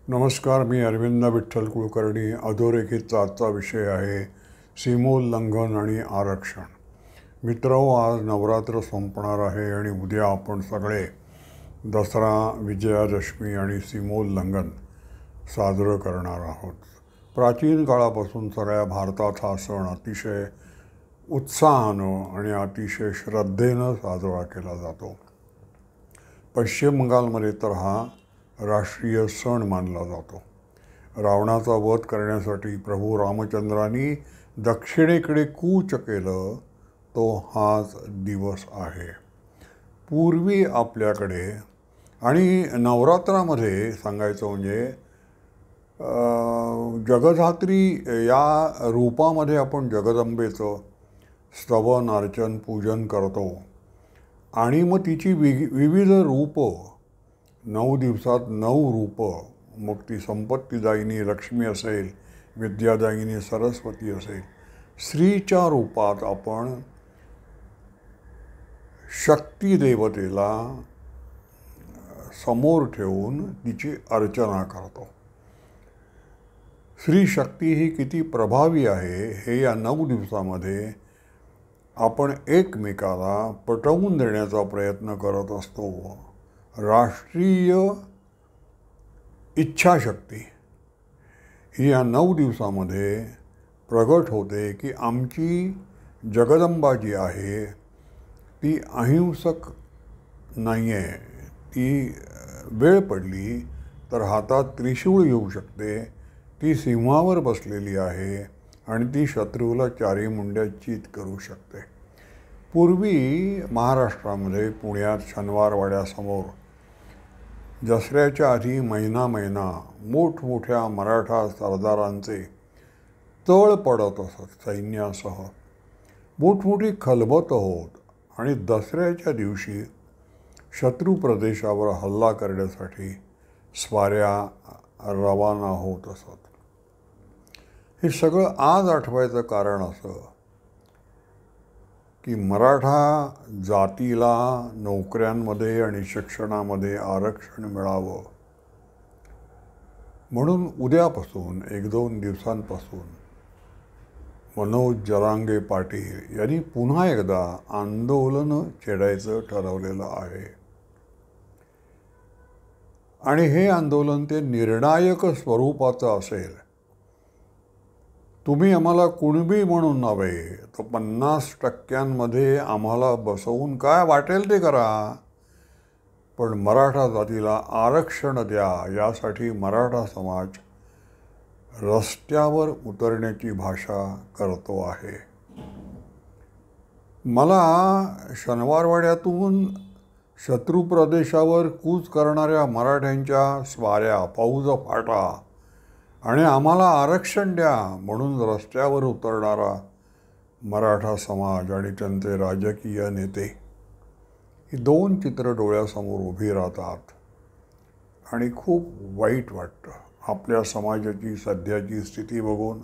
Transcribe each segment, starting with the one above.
नमस्कार. मी अरविंद विठ्ठल कुलकर्णी. अधोरेखितचा आजचा विषय आहे सीमोल्लंघन आणि आरक्षण. मित्रहो, आज नवरात्र संपणार आहे आणि उद्या आपण सगळे दसरा, विजयादशमी आणि सीमोल्लंघन साजरं करणार आहोत. प्राचीन काळापासून सगळ्या भारतात हा सण अतिशय उत्साहानं आणि अतिशय श्रद्धेनं साजरा केला जातो. पश्चिम बंगालमध्ये तर हा राष्ट्रीय सण मानला जातो. रावणाचा वध करण्यासाठी प्रभू रामचंद्रांनी दक्षिणेकडे कूच केलं, तो हाच दिवस आहे. पूर्वी आपल्याकडे आणि नवरात्रामध्ये सांगायचं म्हणजे जगधात्री या रूपामध्ये आपण जगदंबेचं स्तवन, अर्चन, पूजन करतो आणि मग तिची विविध रूपं 9 दिवसात 9 रूपं, मग ती संपत्तीदायिनी लक्ष्मी असेल, विद्यादायिनी सरस्वती असेल, स्त्रीच्या रूपात आपण शक्ती देवतेला समोर ठेवून तिची अर्चना करतो. स्त्री शक्ती ही किती प्रभावी आहे हे या 9 दिवसामध्ये आपण एकमेकाला पटवून देण्याचा प्रयत्न करत असतो. राष्ट्रीय इच्छाशक्ती ही या 9 दिवसामध्ये प्रगट होते की आमची जगदंबा जी आहे ती अहिंसक नाही आहे. ती वेळ पडली तर हातात त्रिशूळ येऊ शकते. ती सिंहावर बसलेली आहे आणि ती शत्रूला चारी मुंड्या चित करू शकते. पूर्वी महाराष्ट्रामध्ये पुण्यात शनिवारवाड्यासमोर दसऱ्याच्या आधी महिना मोठमोठ्या मराठा सरदारांचे तळ पडत असत. सैन्यासह मोठमोठी खलबतं होत आणि दसऱ्याच्या दिवशी शत्रू प्रदेशावर हल्ला करण्यासाठी स्वाऱ्या रवाना होत असत. हे सगळं आज आठवायचं कारण असं की मराठा जातीला नोकऱ्यांमध्ये आणि शिक्षणामध्ये आरक्षण मिळावं म्हणून उद्यापासून 1-2 दिवसांपासून मनोज जरांगे पाटील यांनी पुन्हा एकदा आंदोलन छेडायचं ठरवलेलं आहे. आणि हे आंदोलन ते निर्णायक स्वरूपाचं असेल. तुम्ही आम्हाला कुणबी म्हणून नव्हे तर 50% आम्हाला बसवून काय वाटेल ते करा, पण मराठा जातीला आरक्षण द्या, यासाठी मराठा समाज रस्त्यावर उतरण्याची भाषा करतो आहे. मला शनिवारवाड्यातून शत्रू प्रदेशावर कूच करणाऱ्या मराठ्यांच्या स्वाऱ्या, फौजफाटा आणि आम्हाला आरक्षण द्या म्हणून रस्त्यावर उतरणारा मराठा समाज आणि त्यांचे राजकीय नेते, ही 2 चित्र डोळ्यासमोर उभी राहतात आणि खूप वाईट वाटतं. आपल्या समाजाची सध्याची स्थिती बघून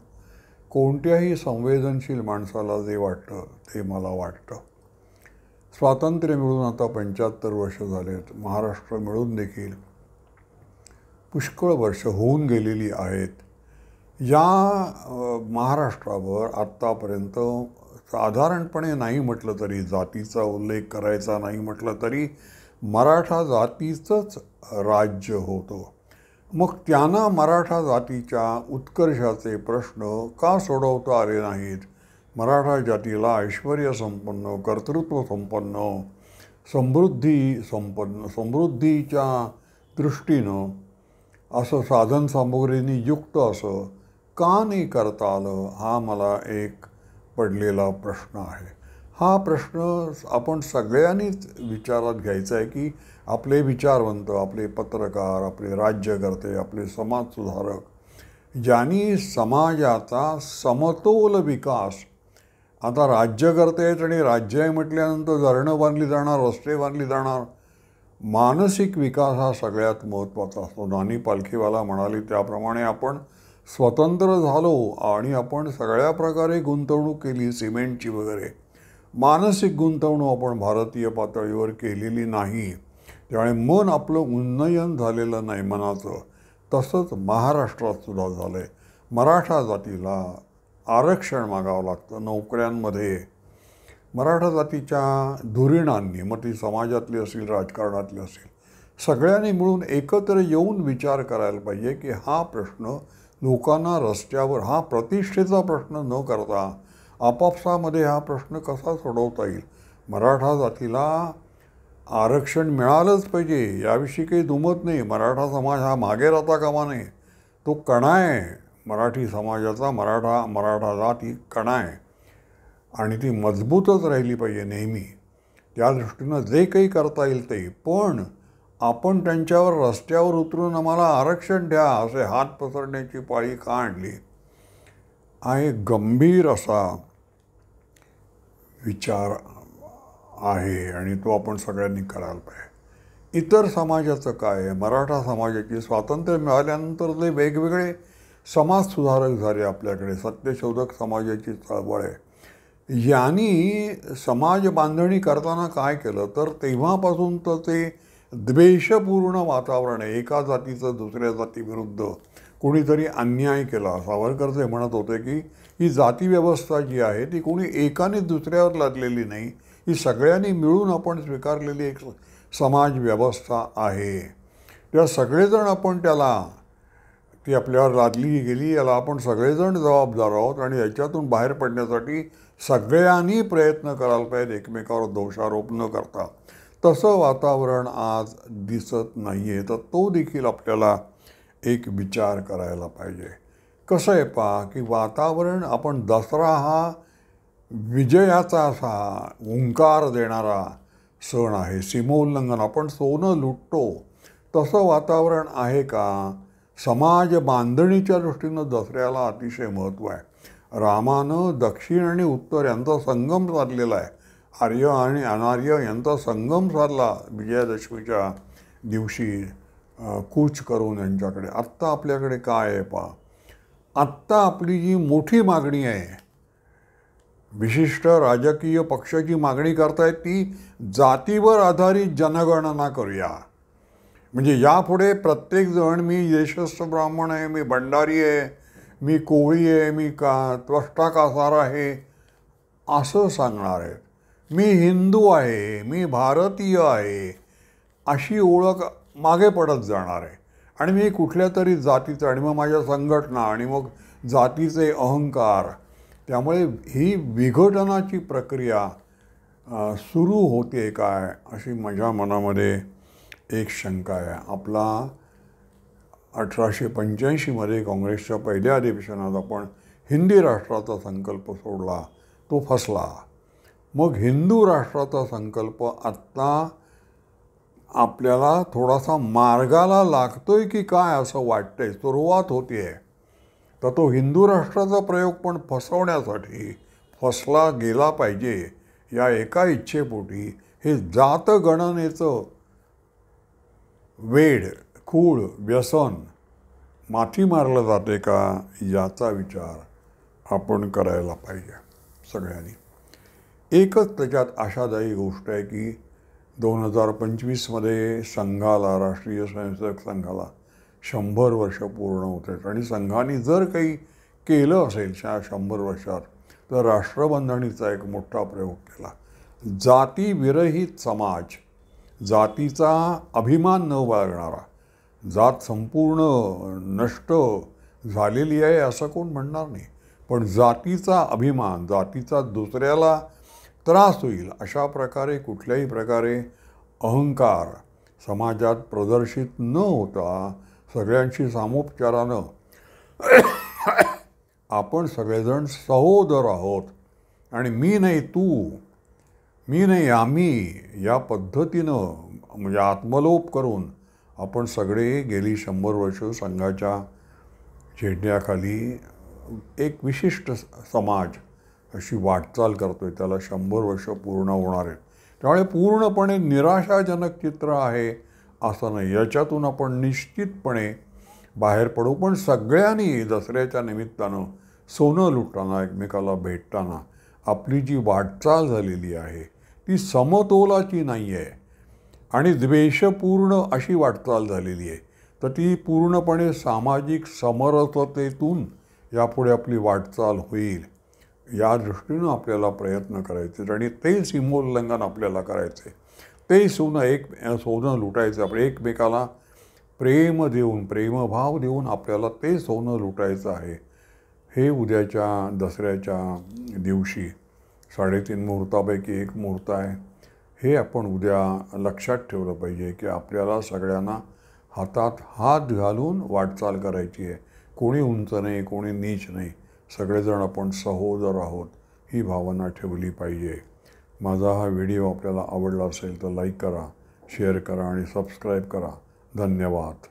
कोणत्याही संवेदनशील माणसाला जे वाटतं ते मला वाटतं. स्वातंत्र्य मिळून आता 75 वर्ष झालेत. महाराष्ट्र मिळून देखील पुष्कळ वर्ष होऊन गेलेली आहेत. या महाराष्ट्रावर आत्तापर्यंत साधारणपणे नाही म्हटलं तरी, जातीचा उल्लेख करायचा नाही म्हटलं तरी, मराठा जातीचंच राज्य होतं. मग त्यांना मराठा जातीच्या उत्कर्षाचे प्रश्न का सोडवता आले नाहीत? मराठा जातीला ऐश्वर्य संपन्न, कर्तृत्व संपन्न, समृद्धीच्या दृष्टीनं असं साधनसामुग्रींनी युक्त असं का नाही करता आलं, हा मला एक पडलेला प्रश्न आहे. हा प्रश्न आपण सगळ्यांनीच विचारात घ्यायचा आहे की आपले विचारवंत, आपले पत्रकार, आपले राज्यकर्ते, आपले समाजसुधारक, ज्यांनी समाजाचा समतोल विकास, आता राज्यकर्ते आहेत आणि राज्य आहे म्हटल्यानंतर धरणं बांधली जाणार, रस्ते बांधली जाणार, मानसिक विकास हा सगळ्यात महत्त्वाचा असतो. नानी पालखीवाला म्हणाली त्याप्रमाणे आपण स्वतंत्र झालो आणि आपण सगळ्या प्रकारे गुंतवणूक केली, सिमेंटची वगैरे. मानसिक गुंतवणूक आपण भारतीय पातळीवर केलेली नाही. त्यामुळे मन आपलं उन्नयन झालेलं नाही मनाचं. तसंच महाराष्ट्रात सुद्धा झालं आहे. मराठा जातीला आरक्षण मागावं लागतं नोकऱ्यांमध्ये. मराठा जातीच्या धुरीणांनी, मग ती समाजातली असेल राजकारणातली असेल, सगळ्यांनी मिळून एकत्र येऊन विचार करायला पाहिजे की हा प्रश्न लोकांना रस्त्यावर, हा प्रतिष्ठेचा प्रश्न न करता आपापसामध्ये हा प्रश्न कसा सोडवता येईल. मराठा जातीला आरक्षण मिळालंच पाहिजे, याविषयी काही दुमत नाही. मराठा समाज हा मागे राहता कामा नये. तो कणा आहे मराठी समाजाचा. मराठा जात ही कणा आहे आणि ती मजबूतच राहिली पाहिजे नेहमी. त्या दृष्टीनं जे काही करता येईल ते. पण आपण त्यांच्यावर रस्त्यावर उतरून आम्हाला आरक्षण द्या असे हात पसरण्याची पाळी का आणली, हा एक गंभीर असा विचार आहे आणि तो आपण सगळ्यांनी करायला पाहिजे. इतर समाजाचं काय आहे? मराठा समाजाची स्वातंत्र्य मिळाल्यानंतर जे वेगवेगळे समाजसुधारक झाले आपल्याकडे, सत्यशोधक समाजाची चळवळ आहे, यांनी समाज बांधणी करताना काय केलं तर तेव्हापासून तर ते द्वेषपूर्ण वातावरण आहे. एका जातीचं दुसऱ्या जातीविरुद्ध कोणीतरी अन्याय केला. सावरकर ते म्हणत होते की ही जातीव्यवस्था जी आहे ती कोणी एकाने दुसऱ्यावर लादलेली नाही, ही सगळ्यांनी मिळून आपण स्वीकारलेली एक समाज व्यवस्था आहे. तेव्हा सगळेजण आपण ती आपल्यावर लादली गेली, याला आपण सगळेजण जबाबदार आहोत आणि याच्यातून बाहेर पडण्यासाठी सगळ्यांनी प्रयत्न करायला पाहिजे, एकमेकावर दोषारोप न करता. तसं वातावरण आज दिसत नाही आहे. तर तो देखील आपल्याला एक विचार करायला पाहिजे. कसं आहे पहा की वातावरण, आपण दसरा हा विजयाचा असा हुंकार देणारा सण आहे, सीमोल्लंघन, आपण सोनं लुटतो, तसं वातावरण आहे का? समाज बांधणीच्या दृष्टीनं दसऱ्याला अतिशय महत्त्व आहे. रामानं दक्षिण आणि उत्तर यांचा संगम साधलेला आहे. आर्य आणि अनार्य यांचा संगम साधला विजयादशमीच्या दिवशी कूच करून यांच्याकडे. आत्ता आपल्याकडे काय आहे पहा. आत्ता आपली जी मोठी मागणी आहे, विशिष्ट राजकीय पक्षाची मागणी करतायत ती जातीवर आधारित जनगणना करूया. म्हणजे यापुढे प्रत्येकजण मी देशस्थ ब्राह्मण आहे, मी भंडारी आहे, मी कोळी आहे, मी त्वष्टा कासार आहे असं सांगणार आहेत. मी हिंदू आहे, मी भारतीय आहे अशी ओळख मागे पडत जाणार आहे. आणि मी कुठल्या तरी जातीचं, आणि मग माझ्या संघटना, आणि मग जातीचे अहंकार. त्यामुळे ही विघटनाची प्रक्रिया सुरू होते काय अशी माझ्या मनामध्ये एक शंका आहे. आपला 1885मध्ये काँग्रेसच्या पहिल्या अधिवेशनात आपण हिंदी राष्ट्राचा संकल्प सोडला, तो फसला. मग हिंदू राष्ट्राचा संकल्प आत्ता आपल्याला थोडासा मार्गाला लागतोय की काय असं वाटतंय, सुरुवात होती आहे. तर तो हिंदू राष्ट्राचा प्रयोग पण फसवण्यासाठी फसला गेला पाहिजे या एका इच्छेपोटी हे जातगणनेचं वेड, खूळ, व्यसन माथी मारलं जाते का याचा विचार आपण करायला पाहिजे सगळ्यांनी. एकच त्याच्यात आशादायी गोष्ट आहे की 2025मध्ये संघाला, राष्ट्रीय स्वयंसेवक संघाला 100 वर्ष पूर्ण होत आहेत. आणि संघाने जर काही केलं असेल त्या 100 वर्षात तर राष्ट्रबंधणीचा एक मोठा प्रयोग केला. जातीविरहित समाज, जातीचा अभिमान न बाळगणारा, जात संपूर्ण नष्ट झालेली आहे असं कोण म्हणणार नाही, पण जातीचा अभिमान, जातीचा दुसऱ्याला त्रास होईल अशा प्रकारे कुठल्याही प्रकारे अहंकार समाजात प्रदर्शित न होता सगळ्यांशी सामोपचारानं आपण सगळेजण सहोदर आहोत आणि मी नाही तू, मी नाही आम्ही या पद्धतीनं म्हणजे आत्मलोप करून आपण सगळे गेली 100 वर्ष संघाच्या झेंड्याखाली एक विशिष्ट समाज अशी वाटचाल करतोय. त्याला 100 वर्ष पूर्ण होणार आहेत. त्यामुळे पूर्णपणे निराशाजनक चित्र आहे असं नाही, याच्यातून आपण निश्चितपणे बाहेर पडू. पण सगळ्यांनी दसऱ्याच्या निमित्तानं सोनं लुटताना, एकमेकाला भेटताना आपली जी वाटचाल झालेली आहे ती समतोलाची नाही आहे आणि द्वेषपूर्ण अशी वाटचाल झालेली आहे. तर ती पूर्णपणे सामाजिक समरसतेतून यापुढे आपली वाटचाल होईल या दृष्टीनं आपल्याला प्रयत्न करायचे आणि ते सीमोल्लंघन आपल्याला करायचे. ते सोनं लुटायचं. आपण एकमेकाला प्रेम देऊन, प्रेमभाव देऊन आपल्याला ते सोनं लुटायचं आहे. हे उद्याच्या दसऱ्याच्या दिवशी 3.5 मुहूर्तापैकी एक मुहूर्त आहे. हे आपण उद्या लक्षात ठेवलं पाहिजे की आपल्याला सगळ्यांना हातात हात घालून वाटचाल करायची आहे. कोणी उंच नाही, कोणी नीच नाही, सगळेजण आपण सहोदर आहोत, ही भावना ठेवली पाहिजे. माझा हा व्हिडिओ आपल्याला आवडला असेल तर लाईक करा, शेअर करा आणि सबस्क्राईब करा. धन्यवाद.